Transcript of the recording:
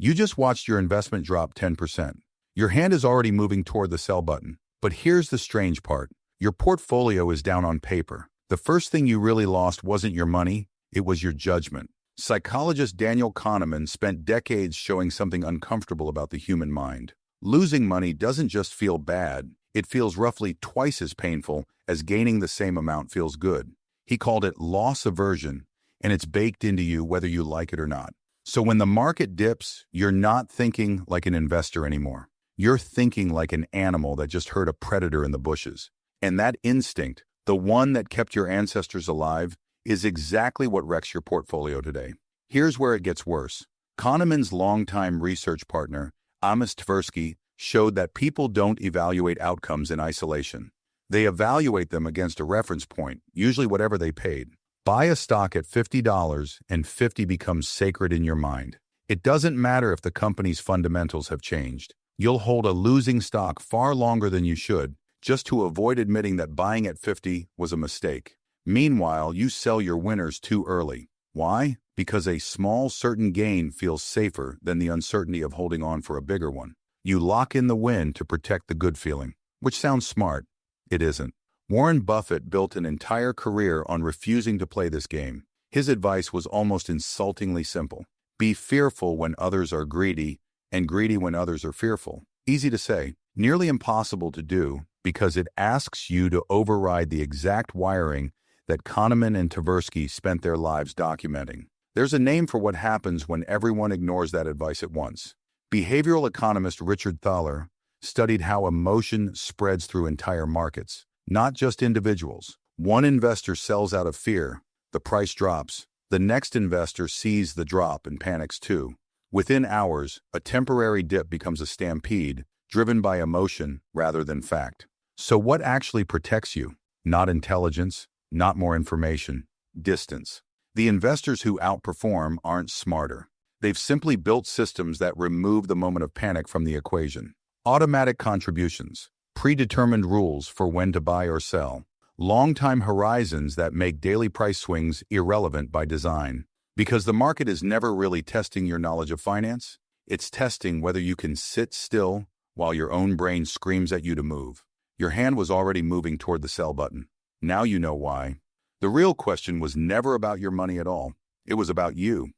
You just watched your investment drop 10%. Your hand is already moving toward the sell button. But here's the strange part. Your portfolio is down on paper. The first thing you really lost wasn't your money, it was your judgment. Psychologist Daniel Kahneman spent decades showing something uncomfortable about the human mind. Losing money doesn't just feel bad, it feels roughly twice as painful as gaining the same amount feels good. He called it loss aversion, and it's baked into you whether you like it or not. So when the market dips, you're not thinking like an investor anymore. You're thinking like an animal that just heard a predator in the bushes. And that instinct, the one that kept your ancestors alive, is exactly what wrecks your portfolio today. Here's where it gets worse. Kahneman's longtime research partner, Amos Tversky, showed that people don't evaluate outcomes in isolation. They evaluate them against a reference point, usually whatever they paid. Buy a stock at $50 and 50 becomes sacred in your mind. It doesn't matter if the company's fundamentals have changed. You'll hold a losing stock far longer than you should, just to avoid admitting that buying at 50 was a mistake. Meanwhile, you sell your winners too early. Why? Because a small, certain gain feels safer than the uncertainty of holding on for a bigger one. You lock in the win to protect the good feeling, which sounds smart. It isn't. Warren Buffett built an entire career on refusing to play this game. His advice was almost insultingly simple. Be fearful when others are greedy, and greedy when others are fearful. Easy to say, nearly impossible to do, because it asks you to override the exact wiring that Kahneman and Tversky spent their lives documenting. There's a name for what happens when everyone ignores that advice at once. Behavioral economist Richard Thaler studied how emotion spreads through entire markets, not just individuals. One investor sells out of fear, the price drops. The next investor sees the drop and panics too. Within hours, a temporary dip becomes a stampede, driven by emotion rather than fact. So what actually protects you? Not intelligence, not more information, distance. The investors who outperform aren't smarter. They've simply built systems that remove the moment of panic from the equation. Automatic contributions, predetermined rules for when to buy or sell, long-time horizons that make daily price swings irrelevant by design. Because the market is never really testing your knowledge of finance, it's testing whether you can sit still while your own brain screams at you to move. Your hand was already moving toward the sell button. Now you know why. The real question was never about your money at all. It was about you.